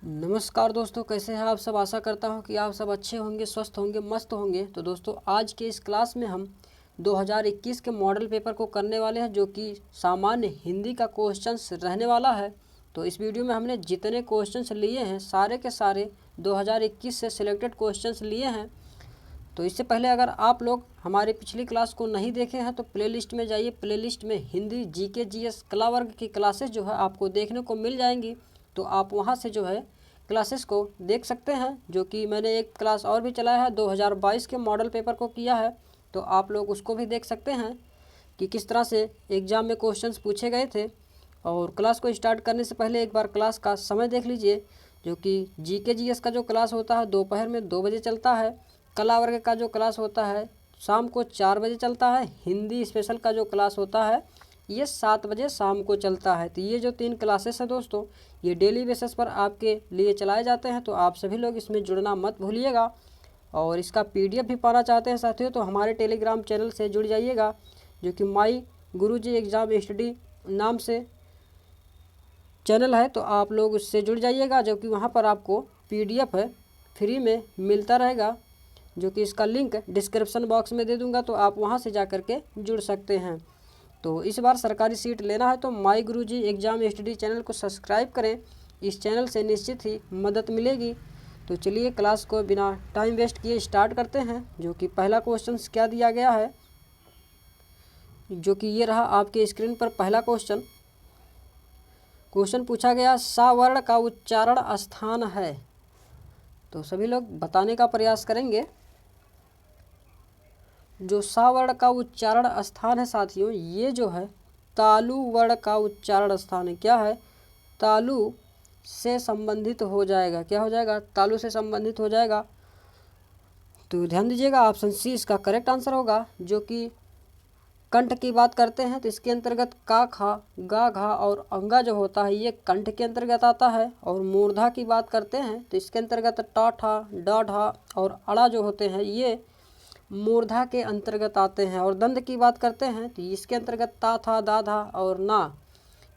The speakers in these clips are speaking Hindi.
नमस्कार दोस्तों, कैसे हैं आप सब। आशा करता हूं कि आप सब अच्छे होंगे, स्वस्थ होंगे, मस्त होंगे। तो दोस्तों, आज के इस क्लास में हम 2021 के मॉडल पेपर को करने वाले हैं, जो कि सामान्य हिंदी का क्वेश्चंस रहने वाला है। तो इस वीडियो में हमने जितने क्वेश्चंस लिए हैं सारे के सारे 2021 से सिलेक्टेड क्वेश्चंस लिए हैं। तो इससे पहले अगर आप लोग हमारी पिछली क्लास को नहीं देखे हैं तो प्लेलिस्ट में जाइए। प्लेलिस्ट में हिंदी, जीके, जीएस, कला वर्ग की क्लासेस जो है आपको देखने को मिल जाएंगी। तो आप वहां से जो है क्लासेस को देख सकते हैं, जो कि मैंने एक क्लास और भी चलाया है, 2022 के मॉडल पेपर को किया है। तो आप लोग उसको भी देख सकते हैं कि किस तरह से एग्ज़ाम में क्वेश्चंस पूछे गए थे। और क्लास को स्टार्ट करने से पहले एक बार क्लास का समय देख लीजिए, जो कि जीके जीएस का जो क्लास होता है दोपहर में 2 बजे चलता है। कला वर्ग का जो क्लास होता है शाम को 4 बजे चलता है। हिंदी स्पेशल का जो क्लास होता है ये 7 बजे शाम को चलता है। तो ये जो 3 क्लासेस हैं दोस्तों, ये डेली बेसिस पर आपके लिए चलाए जाते हैं। तो आप सभी लोग इसमें जुड़ना मत भूलिएगा। और इसका पीडीएफ भी पाना चाहते हैं साथियों, तो हमारे टेलीग्राम चैनल से जुड़ जाइएगा, जो कि माई गुरुजी एग्ज़ाम स्टडी नाम से चैनल है। तो आप लोग उससे जुड़ जाइएगा, जो कि वहाँ पर आपको पीडीएफ फ्री में मिलता रहेगा, जो कि इसका लिंक डिस्क्रिप्शन बॉक्स में दे दूंगा। तो आप वहां से जा कर के जुड़ सकते हैं। तो इस बार सरकारी सीट लेना है तो माई गुरुजी एग्ज़ाम स्टडी चैनल को सब्सक्राइब करें। इस चैनल से निश्चित ही मदद मिलेगी। तो चलिए क्लास को बिना टाइम वेस्ट किए स्टार्ट करते हैं। जो कि पहला क्वेश्चन क्या दिया गया है, जो कि ये रहा आपके स्क्रीन पर पहला क्वेश्चन। क्वेश्चन पूछा गया, सा वर्ण का उच्चारण स्थान है। तो सभी लोग बताने का प्रयास करेंगे। जो सा वर्ण का उच्चारण स्थान है साथियों, ये जो है तालु वर्ण का उच्चारण स्थान है। क्या है? तालु से संबंधित हो जाएगा। क्या हो जाएगा? तालु से संबंधित हो जाएगा। तो ध्यान दीजिएगा, ऑप्शन सी इसका करेक्ट आंसर होगा। जो कि कंठ की बात करते हैं तो इसके अंतर्गत का, खा, गा, घा और अंगा जो होता है ये कंठ के अंतर्गत आता है। और मूर्धा की बात करते हैं तो इसके अंतर्गत टा, ठा, डा, ढा और अड़ा जो होते हैं ये मूर्धा के अंतर्गत आते हैं। और दंत की बात करते हैं तो इसके अंतर्गत ता, था, दा, धा और ना,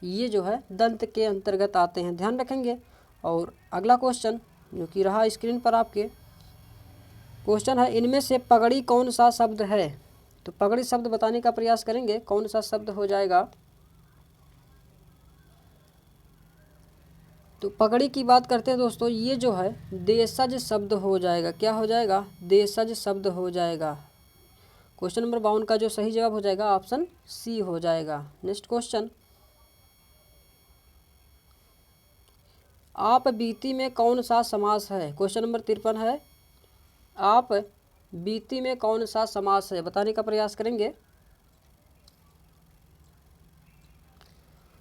ये जो है दंत के अंतर्गत आते हैं, ध्यान रखेंगे। और अगला क्वेश्चन जो कि रहा स्क्रीन पर आपके, क्वेश्चन है, इनमें से पगड़ी कौन सा शब्द है। तो पगड़ी शब्द बताने का प्रयास करेंगे, कौन सा शब्द हो जाएगा। तो पगड़ी की बात करते हैं दोस्तों, ये जो है देशज शब्द हो जाएगा। क्या हो जाएगा? देशज शब्द हो जाएगा। क्वेश्चन नंबर 52 का जो सही जवाब हो जाएगा ऑप्शन सी हो जाएगा। नेक्स्ट क्वेश्चन, आप बीती में कौन सा समास है। क्वेश्चन नंबर 53 है, आप बीती में कौन सा समास है, बताने का प्रयास करेंगे।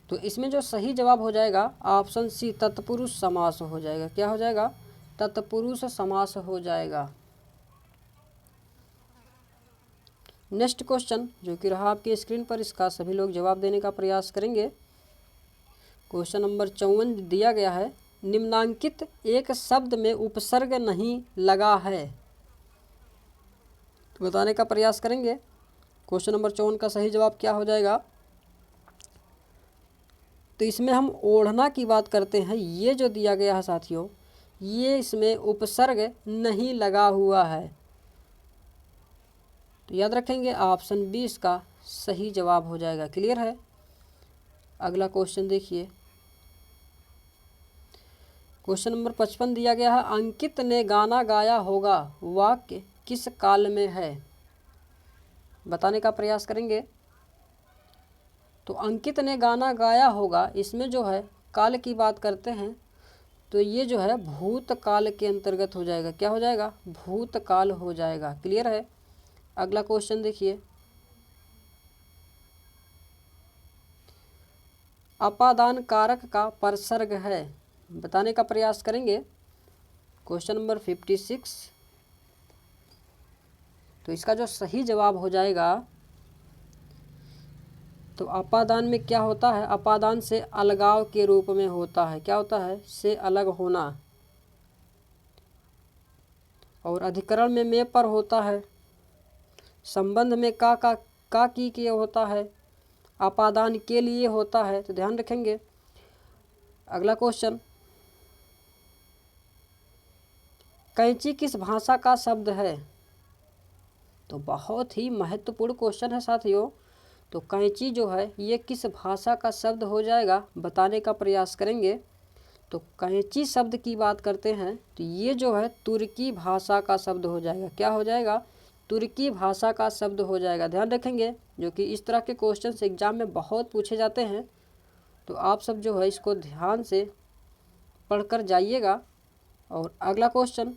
तो इसमें जो सही जवाब हो जाएगा ऑप्शन सी तत्पुरुष समास हो जाएगा। क्या हो जाएगा? तत्पुरुष समास हो जाएगा। नेक्स्ट क्वेश्चन जो कि रहा आपकी स्क्रीन पर, इसका सभी लोग जवाब देने का प्रयास करेंगे। क्वेश्चन नंबर 54 दिया गया है, निम्नांकित एक शब्द में उपसर्ग नहीं लगा है। तो बताने का प्रयास करेंगे। क्वेश्चन नंबर 54 का सही जवाब क्या हो जाएगा। तो इसमें हम ओढ़ना की बात करते हैं। ये जो दिया गया है साथियों, ये इसमें उपसर्ग नहीं लगा हुआ है। तो याद रखेंगे ऑप्शन बी इसका सही जवाब हो जाएगा। क्लियर है। अगला क्वेश्चन देखिए, क्वेश्चन नंबर 55 दिया गया है, अंकित ने गाना गाया होगा, वाक्य किस काल में है। बताने का प्रयास करेंगे। तो अंकित ने गाना गाया होगा, इसमें जो है काल की बात करते हैं तो ये जो है भूतकाल के अंतर्गत हो जाएगा। क्या हो जाएगा? भूतकाल हो जाएगा। क्लियर है। अगला क्वेश्चन देखिए, अपादान कारक का परसर्ग है। बताने का प्रयास करेंगे। Question number 56। तो इसका जो सही जवाब हो जाएगा, तो अपादान में क्या होता है? अपादान से अलगाव के रूप में होता है। क्या होता है? से अलग होना। और अधिकरण में पर होता है। संबंध में का की के होता है। अपादान के लिए होता है। तो ध्यान रखेंगे। अगला क्वेश्चन, कैंची किस भाषा का शब्द है? तो बहुत ही महत्वपूर्ण क्वेश्चन है साथियों। तो कैंची जो है ये किस भाषा का शब्द हो जाएगा, बताने का प्रयास करेंगे। तो कैंची शब्द की बात करते हैं तो ये जो है तुर्की भाषा का शब्द हो जाएगा। क्या हो जाएगा? तुर्की भाषा का शब्द हो जाएगा। ध्यान रखेंगे, जो कि इस तरह के क्वेश्चन एग्जाम में बहुत पूछे जाते हैं। तो आप सब जो है इसको ध्यान से पढ़कर जाइएगा। और अगला क्वेश्चन,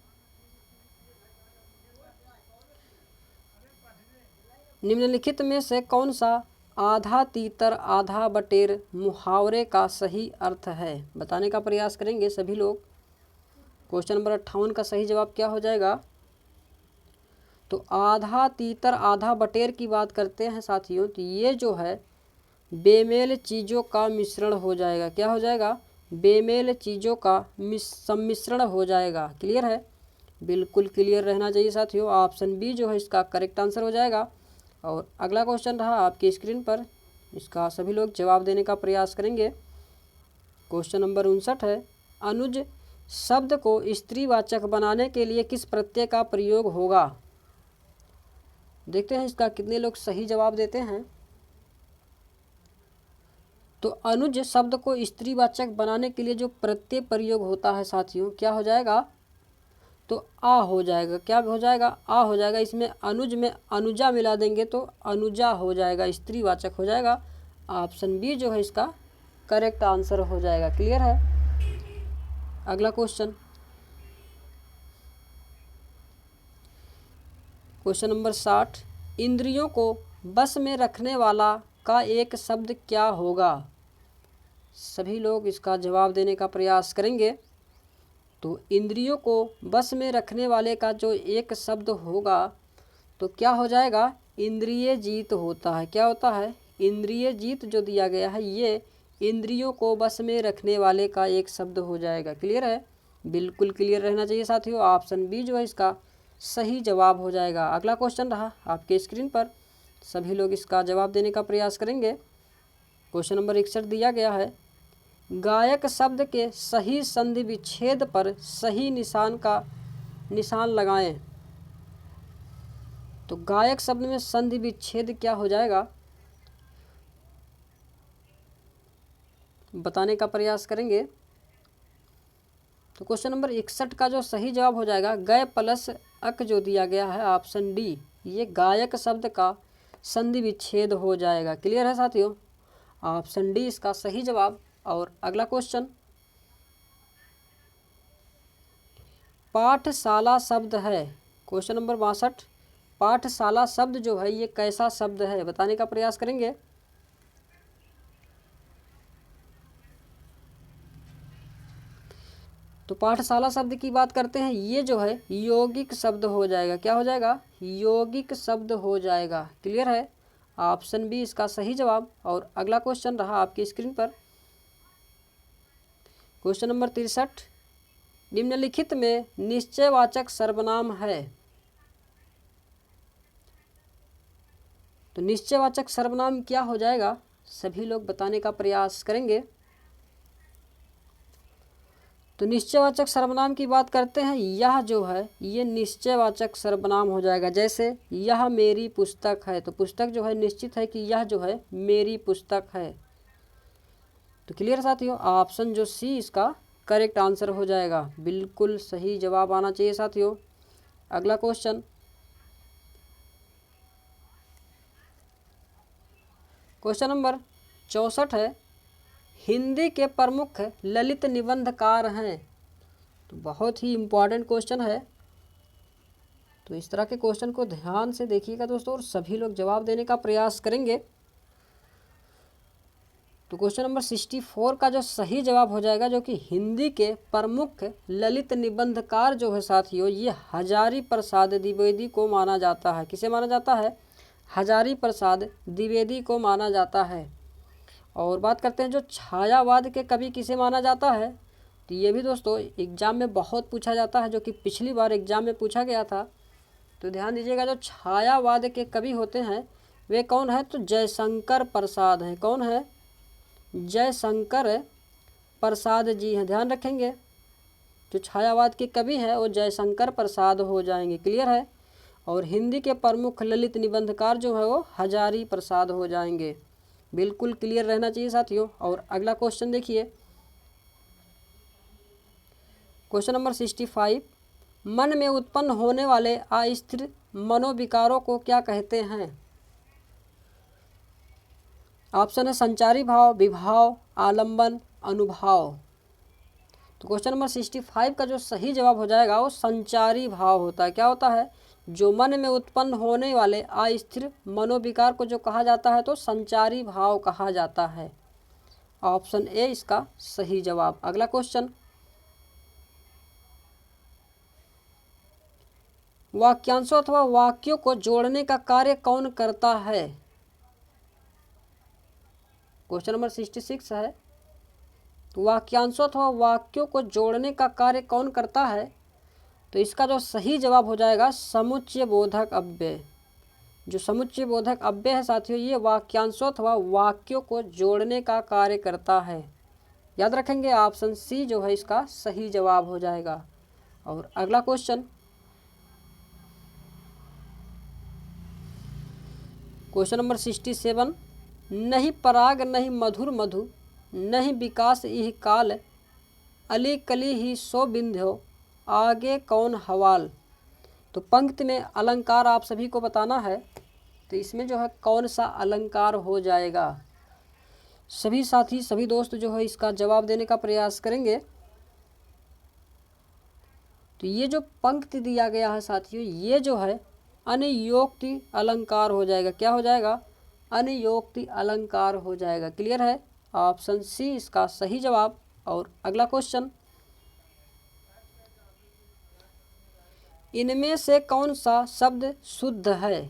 निम्नलिखित में से कौन सा आधा तीतर आधा बटेर मुहावरे का सही अर्थ है? बताने का प्रयास करेंगे सभी लोग। क्वेश्चन नंबर 58 का सही जवाब क्या हो जाएगा? तो आधा तीतर आधा बटेर की बात करते हैं साथियों, तो ये जो है बेमेल चीज़ों का मिश्रण हो जाएगा। क्या हो जाएगा? बेमेल चीज़ों का सम्मिश्रण हो जाएगा। क्लियर है? बिल्कुल क्लियर रहना चाहिए साथियों। ऑप्शन बी जो है इसका करेक्ट आंसर हो जाएगा। और अगला क्वेश्चन रहा आपकी स्क्रीन पर, इसका सभी लोग जवाब देने का प्रयास करेंगे। क्वेश्चन नंबर 59 है, अनुज शब्द को स्त्रीवाचक बनाने के लिए किस प्रत्यय का प्रयोग होगा? देखते हैं इसका कितने लोग सही जवाब देते हैं। तो अनुज शब्द को स्त्रीवाचक बनाने के लिए जो प्रत्यय प्रयोग होता है साथियों, क्या हो जाएगा? तो आ हो जाएगा। क्या हो जाएगा? आ हो जाएगा। इसमें अनुज में अनुजा मिला देंगे तो अनुजा हो जाएगा, स्त्रीवाचक हो जाएगा। ऑप्शन बी जो है इसका करेक्ट आंसर हो जाएगा। क्लियर है? अगला क्वेश्चन, क्वेश्चन नंबर 60, इंद्रियों को बस में रखने वाला का एक शब्द क्या होगा? सभी लोग इसका जवाब देने का प्रयास करेंगे। तो इंद्रियों को बस में रखने वाले का जो एक शब्द होगा तो क्या हो जाएगा? इंद्रिय जीत होता है। क्या होता है? इंद्रिय जीत जो दिया गया है ये इंद्रियों को बस में रखने वाले का एक शब्द हो जाएगा। क्लियर है? बिल्कुल क्लियर रहना चाहिए साथियों। ऑप्शन बी जो है इसका सही जवाब हो जाएगा। अगला क्वेश्चन रहा आपके स्क्रीन पर, सभी लोग इसका जवाब देने का प्रयास करेंगे। क्वेश्चन नंबर 61 दिया गया है, गायक शब्द के सही संधि विच्छेद पर सही निशान लगाएं। तो गायक शब्द में संधि विच्छेद क्या हो जाएगा, बताने का प्रयास करेंगे। तो क्वेश्चन नंबर 61 का जो सही जवाब हो जाएगा, गय प्लस अक जो दिया गया है ऑप्शन डी, ये गायक शब्द का संधि विच्छेद हो जाएगा। क्लियर है साथियों? ऑप्शन डी इसका सही जवाब। और अगला क्वेश्चन, पाठशाला शब्द है। क्वेश्चन नंबर 62, पाठशाला शब्द जो है ये कैसा शब्द है, बताने का प्रयास करेंगे। तो पाठशाला शब्द की बात करते हैं, ये जो है यौगिक शब्द हो जाएगा। क्या हो जाएगा? यौगिक शब्द हो जाएगा। क्लियर है? ऑप्शन बी इसका सही जवाब। और अगला क्वेश्चन रहा आपकी स्क्रीन पर, क्वेश्चन नंबर 63, निम्नलिखित में निश्चयवाचक सर्वनाम है। तो निश्चयवाचक सर्वनाम क्या हो जाएगा, सभी लोग बताने का प्रयास करेंगे। तो निश्चयवाचक सर्वनाम की बात करते हैं, यह जो है ये निश्चयवाचक सर्वनाम हो जाएगा। जैसे यह मेरी पुस्तक है, तो पुस्तक जो है निश्चित है कि यह जो है मेरी पुस्तक है। तो क्लियर साथियों? ऑप्शन जो सी इसका करेक्ट आंसर हो जाएगा। बिल्कुल सही जवाब आना चाहिए साथियों। अगला क्वेश्चन, क्वेश्चन नंबर 64 है, हिंदी के प्रमुख ललित निबंधकार हैं। तो बहुत ही इम्पॉर्टेंट क्वेश्चन है। तो इस तरह के क्वेश्चन को ध्यान से देखिएगा दोस्तों, और सभी लोग जवाब देने का प्रयास करेंगे। तो क्वेश्चन नंबर 64 का जो सही जवाब हो जाएगा, जो कि हिंदी के प्रमुख ललित निबंधकार जो है साथियों, ये हजारी प्रसाद द्विवेदी को माना जाता है। किसे माना जाता है? हजारी प्रसाद द्विवेदी को माना जाता है। और बात करते हैं जो छायावाद के कवि किसे माना जाता है, तो ये भी दोस्तों एग्जाम में बहुत पूछा जाता है, जो कि पिछली बार एग्जाम में पूछा गया था। तो ध्यान दीजिएगा, जो छायावाद के कवि होते हैं वे कौन है, तो जयशंकर प्रसाद हैं। कौन है? जयशंकर प्रसाद जी हैं। ध्यान रखेंगे। जो छायावाद के कवि हैं वो जयशंकर प्रसाद हो जाएंगे। क्लियर है। और हिंदी के प्रमुख ललित निबंधकार जो है वो हजारी प्रसाद हो जाएंगे। बिल्कुल क्लियर रहना चाहिए साथियों। और अगला क्वेश्चन देखिए, क्वेश्चन नंबर 65, मन में उत्पन्न होने वाले अस्थिर मनोविकारों को क्या कहते हैं? ऑप्शन है संचारी भाव, विभाव, आलंबन, अनुभाव। तो क्वेश्चन नंबर 65 का जो सही जवाब हो जाएगा वो संचारी भाव होता है। क्या होता है? जो मन में उत्पन्न होने वाले अस्थिर मनोविकार को जो कहा जाता है तो संचारी भाव कहा जाता है। ऑप्शन ए इसका सही जवाब। अगला क्वेश्चन, वाक्यांशों अथवा वाक्यों को जोड़ने का कार्य कौन करता है? क्वेश्चन नंबर 66 है, तो वाक्यांशों अथवा वाक्यों को जोड़ने का कार्य कौन करता है? तो इसका जो सही जवाब हो जाएगा समुच्चय बोधक अव्यय। जो समुच्चय बोधक अव्यय है साथियों ये वाक्यांशों अथवा वाक्यों को जोड़ने का कार्य करता है। याद रखेंगे ऑप्शन सी जो है इसका सही जवाब हो जाएगा। और अगला क्वेश्चन, क्वेश्चन नंबर 67, नहीं पराग नहीं मधुर मधु नहीं विकास इह काल अली कली ही सो बिंध्यो आगे कौन हवाल। तो पंक्ति में अलंकार आप सभी को बताना है, तो इसमें जो है कौन सा अलंकार हो जाएगा? सभी साथी सभी दोस्त जो है इसका जवाब देने का प्रयास करेंगे। तो ये जो पंक्ति दिया गया है साथियों ये जो है अनियोक्ति अलंकार हो जाएगा। क्या हो जाएगा? अनियोक्ति अलंकार हो जाएगा। क्लियर है। ऑप्शन सी इसका सही जवाब। और अगला क्वेश्चन, इनमें से कौन सा शब्द शुद्ध है?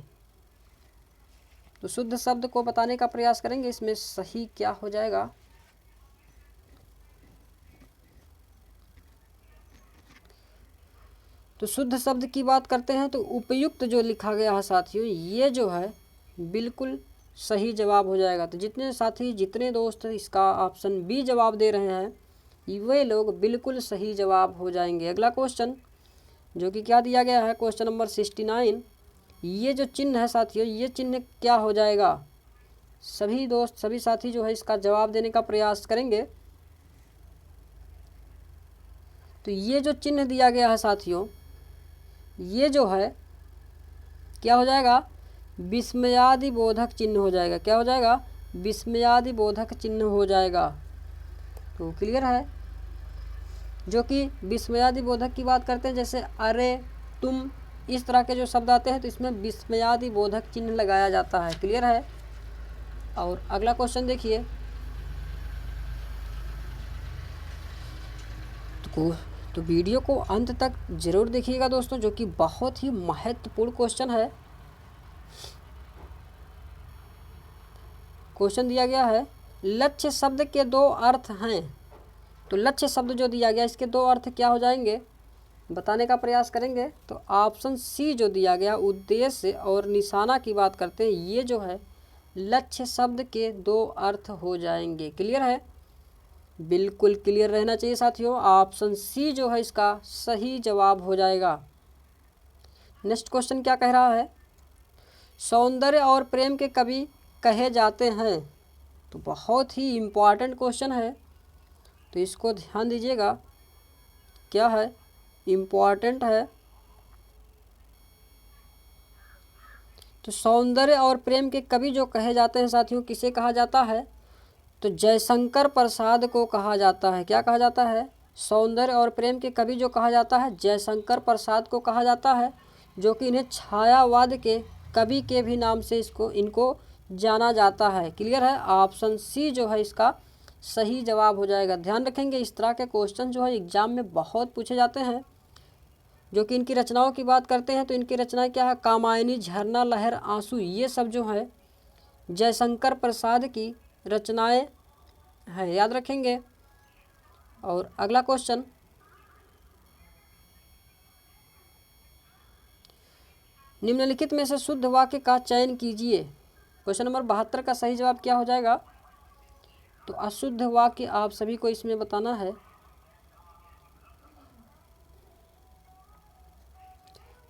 तो शुद्ध शब्द को बताने का प्रयास करेंगे, इसमें सही क्या हो जाएगा? तो शुद्ध शब्द की बात करते हैं तो उपयुक्त जो लिखा गया है साथियों ये जो है बिल्कुल सही जवाब हो जाएगा। तो जितने साथी जितने दोस्त इसका ऑप्शन बी जवाब दे रहे हैं वे लोग बिल्कुल सही जवाब हो जाएंगे। अगला क्वेश्चन जो कि क्या दिया गया है, क्वेश्चन नंबर 69, ये जो चिन्ह है साथियों ये चिन्ह क्या हो जाएगा? सभी दोस्त सभी साथी जो है इसका जवाब देने का प्रयास करेंगे। तो ये जो चिन्ह दिया गया है साथियों ये जो है क्या हो जाएगा? विस्मयादि बोधक चिन्ह हो जाएगा। क्या हो जाएगा? विस्मयादि बोधक चिन्ह हो जाएगा। तो क्लियर है। जो कि विस्मयादि बोधक की बात करते हैं जैसे अरे तुम इस तरह के जो शब्द आते हैं तो इसमें विस्मयादि बोधक चिन्ह लगाया जाता है। क्लियर है। और अगला क्वेश्चन देखिए, तो वीडियो को अंत तक जरूर देखिएगा दोस्तों, जो कि बहुत ही महत्वपूर्ण क्वेश्चन है। क्वेश्चन दिया गया है लक्ष्य शब्द के दो अर्थ हैं। तो लक्ष्य शब्द जो दिया गया इसके दो अर्थ क्या हो जाएंगे बताने का प्रयास करेंगे। तो ऑप्शन सी जो दिया गया उद्देश्य और निशाना की बात करते हैं ये जो है लक्ष्य शब्द के दो अर्थ हो जाएंगे। क्लियर है। बिल्कुल क्लियर रहना चाहिए साथियों। ऑप्शन सी जो है इसका सही जवाब हो जाएगा। नेक्स्ट क्वेश्चन क्या कह रहा है, सौंदर्य और प्रेम के कवि कहे जाते हैं। तो बहुत ही इम्पॉर्टेंट क्वेश्चन है, तो इसको ध्यान दीजिएगा। क्या है? इम्पॉर्टेंट है। तो सौंदर्य और प्रेम के कवि जो कहे जाते हैं साथियों किसे कहा जाता है? तो जयशंकर प्रसाद को कहा जाता है। क्या कहा जाता है? सौंदर्य और प्रेम के कवि जो कहा जाता है जयशंकर प्रसाद को कहा जाता है, जो कि इन्हें छायावाद के कवि के भी नाम से इनको जाना जाता है। क्लियर है। ऑप्शन सी जो है इसका सही जवाब हो जाएगा। ध्यान रखेंगे इस तरह के क्वेश्चन जो है एग्जाम में बहुत पूछे जाते हैं। जो कि इनकी रचनाओं की बात करते हैं तो इनकी रचनाएं क्या है, कामायनी, झरना, लहर, आंसू, ये सब जो है जयशंकर प्रसाद की रचनाएं हैं। याद रखेंगे। और अगला क्वेश्चन, निम्नलिखित में से शुद्ध वाक्य का चयन कीजिए। क्वेश्चन नंबर 72 का सही जवाब क्या हो जाएगा? तो अशुद्ध वाक्य आप सभी को इसमें बताना है।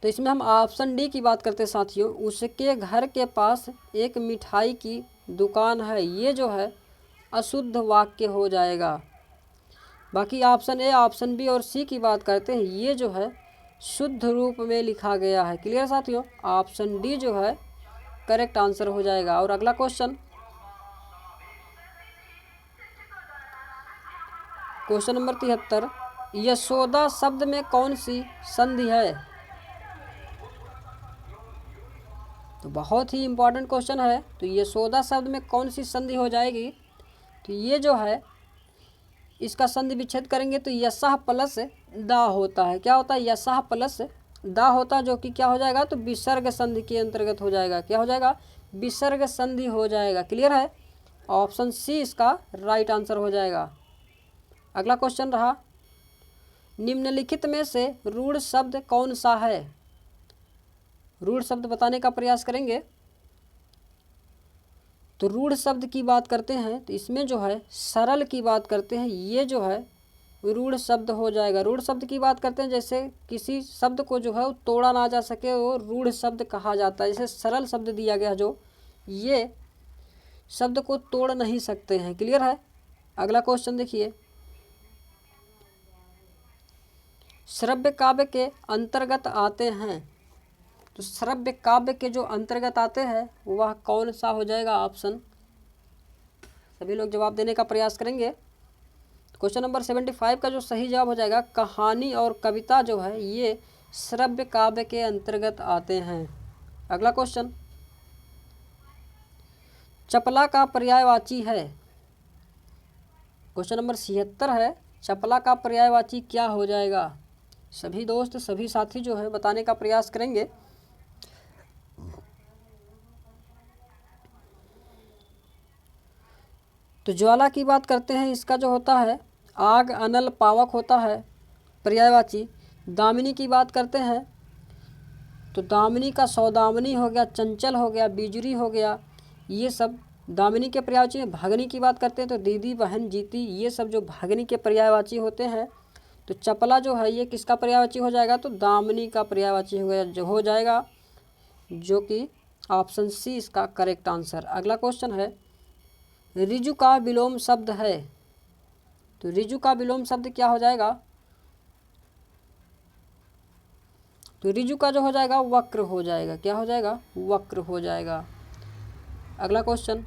तो इसमें हम ऑप्शन डी की बात करते हैं साथियों, उसके घर के पास एक मिठाई की दुकान है, ये जो है अशुद्ध वाक्य हो जाएगा। बाकी ऑप्शन ए, ऑप्शन बी और सी की बात करते हैं, ये जो है शुद्ध रूप में लिखा गया है। क्लियर साथियों, ऑप्शन डी जो है करेक्ट आंसर हो जाएगा। और अगला क्वेश्चन नंबर 73, यशोदा शब्द में कौन सी संधि है? तो बहुत ही इंपॉर्टेंट क्वेश्चन है। तो यशोदा शब्द में कौन सी संधि हो जाएगी? तो ये जो है इसका संधि विच्छेद करेंगे तो यशः प्लस दा होता है। क्या होता है? यशः प्लस दा होता है, जो कि क्या हो जाएगा? तो विसर्ग संधि के अंतर्गत हो जाएगा। क्या हो जाएगा? विसर्ग संधि हो जाएगा। क्लियर है? ऑप्शन सी इसका राइट आंसर हो जाएगा। अगला क्वेश्चन रहा, निम्नलिखित में से रूढ़ शब्द कौन सा है? रूढ़ शब्द बताने का प्रयास करेंगे। तो रूढ़ शब्द की बात करते हैं तो इसमें जो है सरल की बात करते हैं, ये जो है रूढ़ शब्द हो जाएगा। रूढ़ शब्द की बात करते हैं जैसे किसी शब्द को जो है वो तोड़ा ना जा सके, वो रूढ़ शब्द कहा जाता है। जैसे सरल शब्द दिया गया जो, ये शब्द को तोड़ नहीं सकते हैं। क्लियर है? अगला क्वेश्चन देखिए, श्रव्य काव्य के अंतर्गत आते हैं। तो श्रव्य काव्य के जो अंतर्गत आते हैं वह कौन सा हो जाएगा? ऑप्शन, सभी लोग जवाब देने का प्रयास करेंगे। क्वेश्चन नंबर 75 का जो सही जवाब हो जाएगा, कहानी और कविता जो है ये श्रव्य काव्य के अंतर्गत आते हैं। अगला क्वेश्चन, चपला का पर्यायवाची है। क्वेश्चन नंबर 76 है, चपला का पर्यायवाची क्या हो जाएगा? सभी दोस्त, सभी साथी जो है बताने का प्रयास करेंगे। तो ज्वाला की बात करते हैं, इसका जो होता है आग, अनल, पावक होता है पर्यायवाची। दामिनी की बात करते हैं तो दामिनी का सौदामिनी हो गया, चंचल हो गया, बिजुरी हो गया, ये सब दामिनी के पर्यायवाची हैं। भागनी की बात करते हैं तो दीदी, बहन, जीती, ये सब जो भागनी के पर्यायवाची होते हैं। तो चपला जो है ये किसका पर्यायवाची हो जाएगा? तो दामिनी का पर्यायवाची हो जाएगा, जो कि ऑप्शन सी इसका करेक्ट आंसर। अगला क्वेश्चन है, ऋजु का विलोम शब्द है। तो ऋजु का विलोम शब्द क्या हो जाएगा? तो ऋजु का जो हो जाएगा वक्र हो जाएगा। क्या हो जाएगा? वक्र हो जाएगा। अगला क्वेश्चन,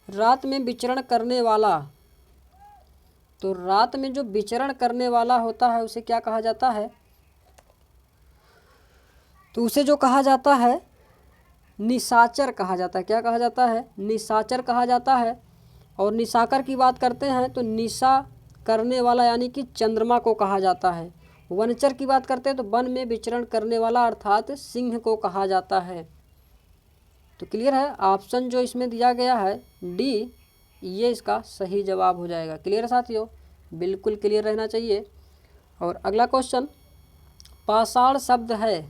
रात में विचरण करने वाला। तो रात में जो विचरण करने वाला होता है उसे क्या कहा जाता है? तो उसे जो कहा जाता है निशाचर कहा जाता है। क्या कहा जाता है? निशाचर कहा जाता है। और निशाकर की बात करते हैं तो निशा करने वाला यानी कि चंद्रमा को कहा जाता है। वनचर की बात करते हैं तो वन में विचरण करने वाला अर्थात सिंह को कहा जाता है। तो क्लियर है? ऑप्शन जो इसमें दिया गया है डी, ये इसका सही जवाब हो जाएगा। क्लियर है साथियों? बिल्कुल क्लियर रहना चाहिए। और अगला क्वेश्चन, पाषाण शब्द है।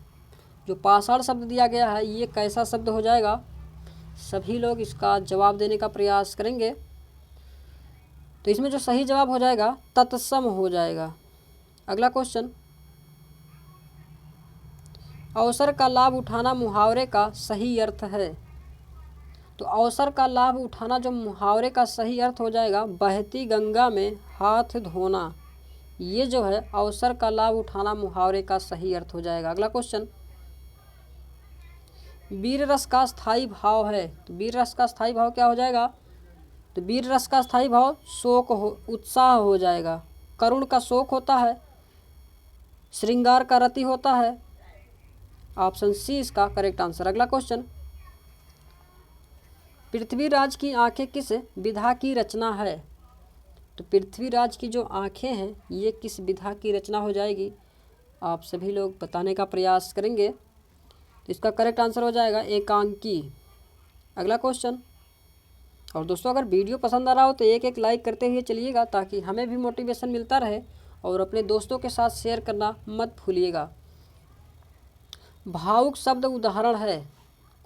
जो पाषाण शब्द दिया गया है ये कैसा शब्द हो जाएगा? सभी लोग इसका जवाब देने का प्रयास करेंगे। तो इसमें जो सही जवाब हो जाएगा तत्सम हो जाएगा। अगला क्वेश्चन, अवसर का लाभ उठाना मुहावरे का सही अर्थ है। तो अवसर का लाभ उठाना जो मुहावरे का सही अर्थ हो जाएगा, बहती गंगा में हाथ धोना। ये जो है अवसर का लाभ उठाना मुहावरे का सही अर्थ हो जाएगा। अगला क्वेश्चन, वीर रस का स्थायी भाव है। तो वीर रस का स्थायी भाव क्या हो जाएगा? तो वीर रस का स्थायी भाव शोक हो, उत्साह हो जाएगा। करुण का शोक होता है, श्रृंगार का रति होता है। ऑप्शन सी इसका करेक्ट आंसर। अगला क्वेश्चन, पृथ्वीराज की आंखें किस विधा की रचना है। तो पृथ्वीराज की जो आंखें हैं ये किस विधा की रचना हो जाएगी? आप सभी लोग बताने का प्रयास करेंगे। तो इसका करेक्ट आंसर हो जाएगा एकांकी। अगला क्वेश्चन, और दोस्तों अगर वीडियो पसंद आ रहा हो तो एक एक लाइक करते हुए चलिएगा ताकि हमें भी मोटिवेशन मिलता रहे, और अपने दोस्तों के साथ शेयर करना मत भूलिएगा। भावुक शब्द उदाहरण है।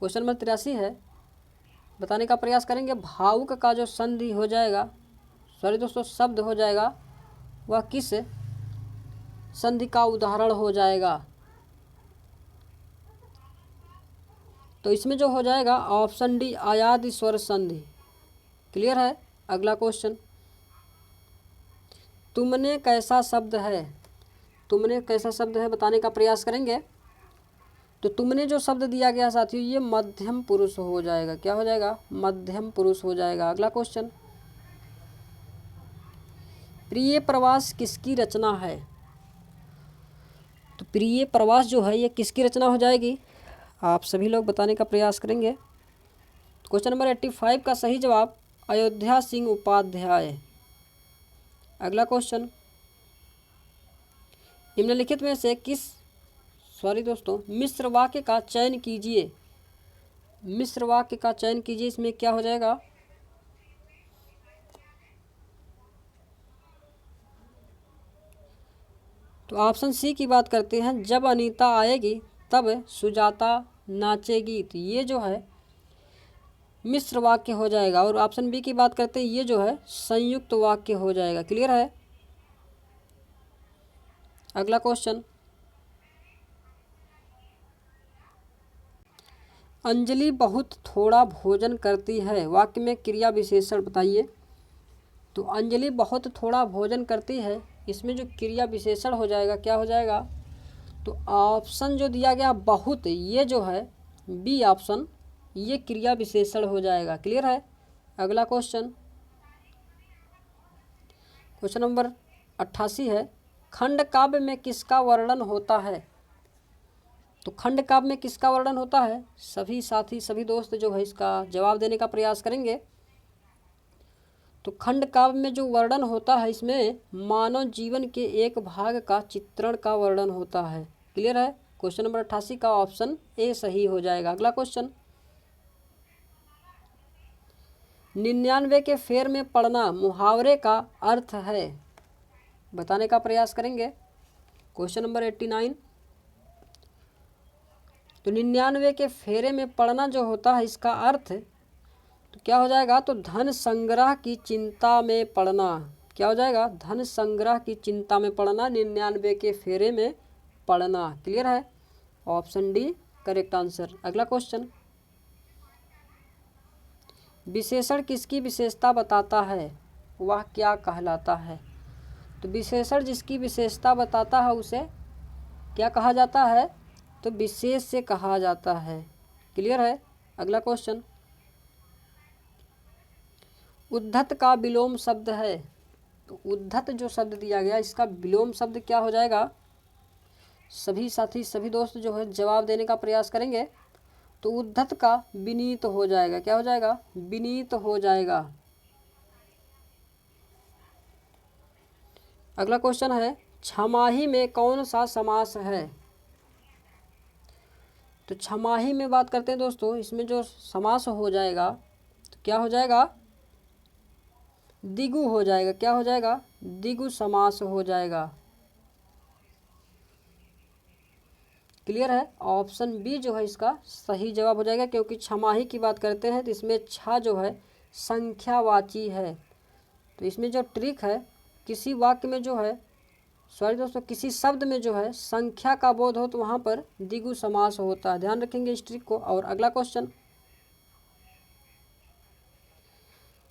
क्वेश्चन नंबर 83 है, बताने का प्रयास करेंगे। भावुक का जो संधि हो जाएगा, सॉरी दोस्तों शब्द हो जाएगा, वह किस संधि का उदाहरण हो जाएगा? तो इसमें जो हो जाएगा ऑप्शन डी अयादि स्वर संधि। क्लियर है? अगला क्वेश्चन, तुमने कैसा शब्द है, तुमने कैसा शब्द है बताने का प्रयास करेंगे। तो तुमने जो शब्द दिया गया साथियों ये मध्यम पुरुष हो जाएगा। क्या हो जाएगा? मध्यम पुरुष हो जाएगा। अगला क्वेश्चन, प्रिय प्रवास किसकी रचना है? तो प्रिय प्रवास जो है ये किसकी रचना हो जाएगी? आप सभी लोग बताने का प्रयास करेंगे। क्वेश्चन नंबर 85 का सही जवाब अयोध्या सिंह उपाध्याय। अगला क्वेश्चन, निम्नलिखित में से मिश्र वाक्य का चयन कीजिए। मिश्र वाक्य का चयन कीजिए, इसमें क्या हो जाएगा? तो ऑप्शन सी की बात करते हैं, जब अनीता आएगी तब सुजाता नाचेगी। तो ये जो है मिश्र वाक्य हो जाएगा। और ऑप्शन बी की बात करते हैं, ये जो है संयुक्त वाक्य हो जाएगा। क्लियर है? अगला क्वेश्चन, अंजलि बहुत थोड़ा भोजन करती है, वाक्य में क्रिया विशेषण बताइए। तो अंजलि बहुत थोड़ा भोजन करती है, इसमें जो क्रिया विशेषण हो जाएगा क्या हो जाएगा? तो ऑप्शन जो दिया गया बहुत, ये जो है बी ऑप्शन, ये क्रिया विशेषण हो जाएगा। क्लियर है? अगला क्वेश्चन, क्वेश्चन नंबर 88 है, खंड काव्य में किसका वर्णन होता है? तो खंड काव्य में किसका वर्णन होता है? सभी साथी सभी दोस्त जो है इसका जवाब देने का प्रयास करेंगे। तो खंड काव्य में जो वर्णन होता है इसमें मानव जीवन के एक भाग का चित्रण का वर्णन होता है। क्लियर है? क्वेश्चन नंबर 88 का ऑप्शन ए सही हो जाएगा। अगला क्वेश्चन, 99 के फेर में पड़ना मुहावरे का अर्थ है, बताने का प्रयास करेंगे। क्वेश्चन नंबर 89, तो 99 के फेरे में पड़ना जो होता है इसका अर्थ तो क्या हो जाएगा? तो धन संग्रह की चिंता में पड़ना। क्या हो जाएगा? धन संग्रह की चिंता में पड़ना, 99 के फेरे में पड़ना। क्लियर है? Option D correct answer. अगला क्वेश्चन, विशेषण किसकी विशेषता बताता है, वह क्या कहलाता है? तो विशेषण जिसकी विशेषता बताता है उसे क्या कहा जाता है? तो विशेष से कहा जाता है। क्लियर है? अगला क्वेश्चन, उद्धत का विलोम शब्द है। तो उद्धत जो शब्द दिया गया इसका विलोम शब्द क्या हो जाएगा? सभी साथी सभी दोस्त जो है जवाब देने का प्रयास करेंगे। तो उद्धत का विनीत हो जाएगा। क्या हो जाएगा? विनीत हो जाएगा। अगला क्वेश्चन है, छमाही में कौन सा समास है? तो छमाही में बात करते हैं दोस्तों, इसमें जो समास हो जाएगा तो क्या हो जाएगा? द्विगु हो जाएगा। क्या हो जाएगा? द्विगु समास हो जाएगा। क्लियर है? ऑप्शन बी जो है इसका सही जवाब हो जाएगा, क्योंकि छमाही की बात करते हैं तो इसमें छ जो है संख्यावाची है। तो इसमें जो ट्रिक है, किसी वाक्य में जो है किसी शब्द में जो है संख्या का बोध हो तो वहाँ पर द्विगु समास होता है। ध्यान रखेंगे इस ट्रिक को। और अगला क्वेश्चन,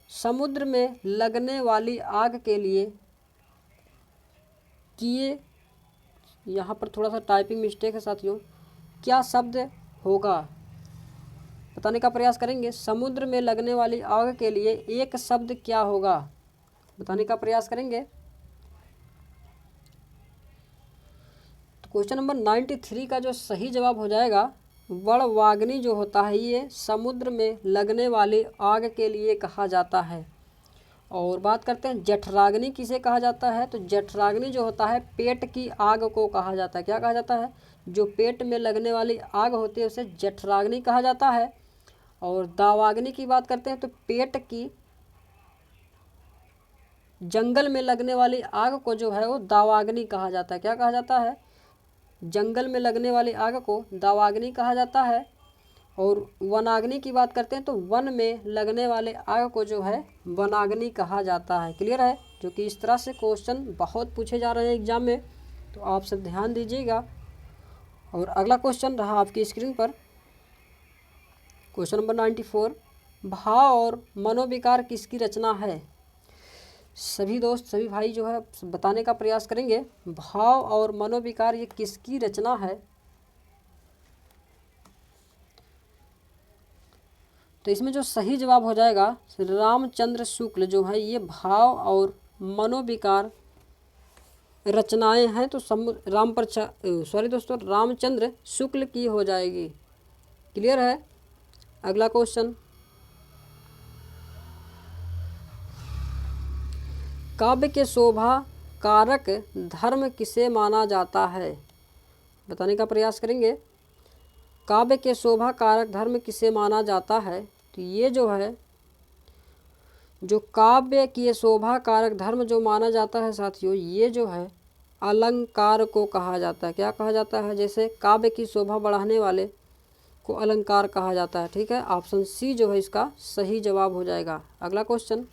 समुद्र में लगने वाली आग के लिए किए, यहाँ पर थोड़ा सा टाइपिंग मिस्टेक है साथियों, क्या शब्द होगा? बताने का प्रयास करेंगे। समुद्र में लगने वाली आग के लिए एक शब्द क्या होगा? बताने का प्रयास करेंगे। तो क्वेश्चन नंबर 93 का जो सही जवाब हो जाएगा, वड़वाग्नि जो होता है ये समुद्र में लगने वाली आग के लिए कहा जाता है। और बात करते हैं जठराग्नि किसे कहा जाता है? तो जठराग्नि जो होता है पेट की आग को कहा जाता है। क्या कहा जाता है? जो पेट में लगने वाली आग होती है उसे जठराग्नि कहा जाता है। और दावाग्नि की बात करते हैं तो पेट की जंगल में लगने वाली आग को जो है वो दावाग्नि कहा जाता है। क्या कहा जाता है? जंगल में लगने वाली आग को दावाग्नि कहा जाता है। और वनाग्नि की बात करते हैं तो वन में लगने वाले आग को जो है वनाग्नि कहा जाता है। क्लियर है? जो कि इस तरह से क्वेश्चन बहुत पूछे जा रहे हैं एग्जाम में, तो आप सब ध्यान दीजिएगा। और अगला क्वेश्चन रहा आपकी स्क्रीन पर, क्वेश्चन नंबर 94, भाव और मनोविकार किसकी रचना है? सभी दोस्त सभी भाई जो है बताने का प्रयास करेंगे, भाव और मनोविकार ये किसकी रचना है? तो इसमें जो सही जवाब हो जाएगा रामचंद्र शुक्ल जो है ये भाव और मनोविकार रचनाएं हैं, तो रामचंद्र शुक्ल की हो जाएगी। क्लियर है? अगला क्वेश्चन, काव्य के शोभा कारक धर्म किसे माना जाता है? बताने का प्रयास करेंगे, काव्य के शोभा कारक धर्म किसे माना जाता है? तो ये जो है जो काव्य की शोभा कारक धर्म जो माना जाता है साथियों, ये जो है अलंकार को कहा जाता है। क्या कहा जाता है? जैसे काव्य की शोभा बढ़ाने वाले को अलंकार कहा जाता है। ठीक है, ऑप्शन सी जो है इसका सही जवाब हो जाएगा। अगला क्वेश्चन,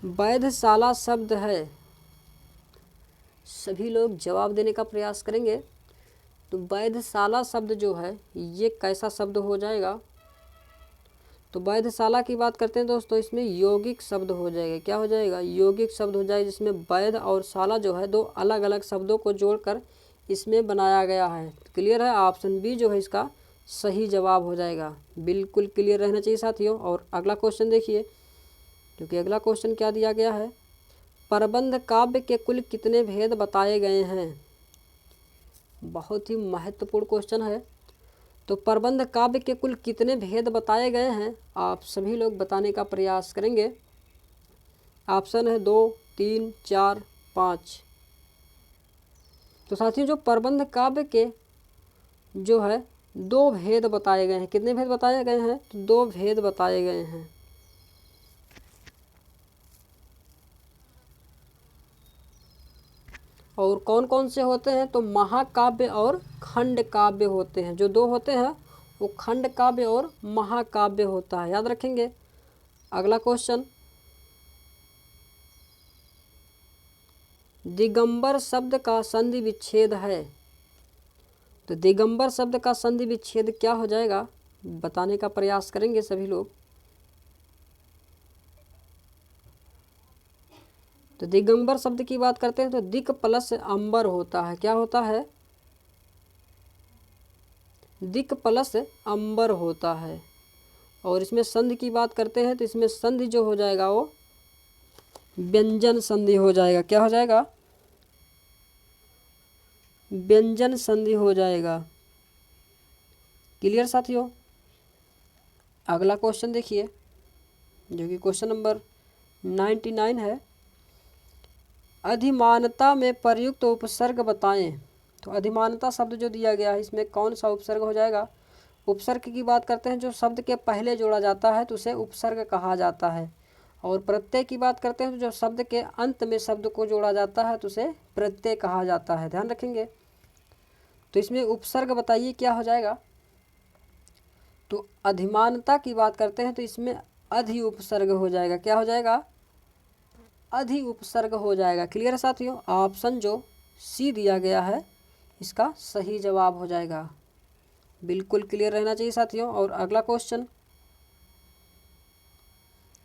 वैधशाला शब्द है, सभी लोग जवाब देने का प्रयास करेंगे। तो वैधशाला शब्द जो है ये कैसा शब्द हो जाएगा? तो वैधशाला की बात करते हैं दोस्तों, इसमें यौगिक शब्द हो जाएगा। क्या हो जाएगा? यौगिक शब्द हो जाएगा, जिसमें वैध और शाला जो है दो अलग अलग शब्दों को जोड़कर इसमें बनाया गया है। क्लियर है? ऑप्शन बी जो है इसका सही जवाब हो जाएगा। बिल्कुल क्लियर रहना चाहिए साथियों। और अगला क्वेश्चन देखिए, क्योंकि अगला क्वेश्चन क्या दिया गया है, प्रबंध काव्य के कुल कितने भेद बताए गए हैं? बहुत ही महत्वपूर्ण क्वेश्चन है। तो प्रबंध काव्य के कुल कितने भेद बताए गए हैं? आप सभी लोग बताने का प्रयास करेंगे। ऑप्शन है 2, 3, 4, 5। तो साथियों जो प्रबंध काव्य के जो है 2 भेद बताए गए हैं। कितने भेद बताए गए हैं? तो 2 भेद बताए गए हैं। और कौन कौन से होते हैं? तो महाकाव्य और खंड काव्य होते हैं। जो 2 होते हैं वो खंड काव्य और महाकाव्य होता है, याद रखेंगे। अगला क्वेश्चन, दिगंबर शब्द का संधि विच्छेद है। तो दिगंबर शब्द का संधि विच्छेद क्या हो जाएगा? बताने का प्रयास करेंगे सभी लोग। तो दिगंबर शब्द की बात करते हैं तो दिक प्लस अंबर होता है। क्या होता है? दिक प्लस अंबर होता है। और इसमें संधि की बात करते हैं तो इसमें संधि जो हो जाएगा वो व्यंजन संधि हो जाएगा। क्या हो जाएगा? व्यंजन संधि हो जाएगा। क्लियर साथियों? अगला क्वेश्चन देखिए, जो कि क्वेश्चन नंबर 99 है, अधिमानता में प्रयुक्त उपसर्ग बताएं। तो अधिमानता शब्द जो दिया गया है इसमें कौन सा उपसर्ग हो जाएगा? उपसर्ग की बात करते हैं जो शब्द के पहले जोड़ा जाता है तो उसे उपसर्ग कहा जाता है। और प्रत्यय की बात करते हैं तो जो शब्द के अंत में शब्द को जोड़ा जाता है तो उसे प्रत्यय कहा जाता है। ध्यान रखेंगे। तो इसमें उपसर्ग बताइए क्या हो जाएगा? तो अधिमानता की बात करते हैं तो इसमें अधि उपसर्ग हो जाएगा। क्या हो जाएगा? अधि उपसर्ग हो जाएगा। क्लियर है साथियों? ऑप्शन जो सी दिया गया है इसका सही जवाब हो जाएगा। बिल्कुल क्लियर रहना चाहिए साथियों। और अगला क्वेश्चन,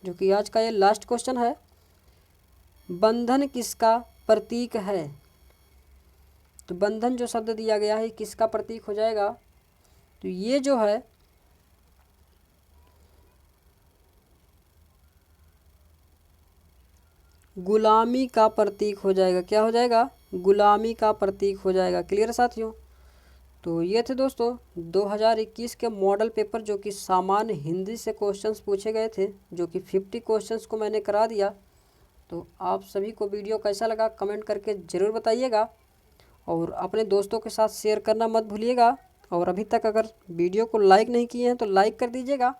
जो कि आज का ये लास्ट क्वेश्चन है, बंधन किसका प्रतीक है? तो बंधन जो शब्द दिया गया है किसका प्रतीक हो जाएगा? तो ये जो है गुलामी का प्रतीक हो जाएगा। क्या हो जाएगा? गुलामी का प्रतीक हो जाएगा। क्लियर साथियों? तो ये थे दोस्तों 2021 के मॉडल पेपर, जो कि सामान्य हिंदी से क्वेश्चंस पूछे गए थे, जो कि 50 क्वेश्चंस को मैंने करा दिया। तो आप सभी को वीडियो कैसा लगा कमेंट करके ज़रूर बताइएगा और अपने दोस्तों के साथ शेयर करना मत भूलिएगा। और अभी तक अगर वीडियो को लाइक नहीं किए हैं तो लाइक कर दीजिएगा।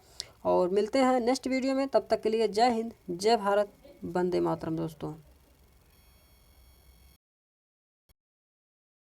और मिलते हैं नेक्स्ट वीडियो में, तब तक के लिए जय हिंद, जय भारत, वंदे मातरम दोस्तों।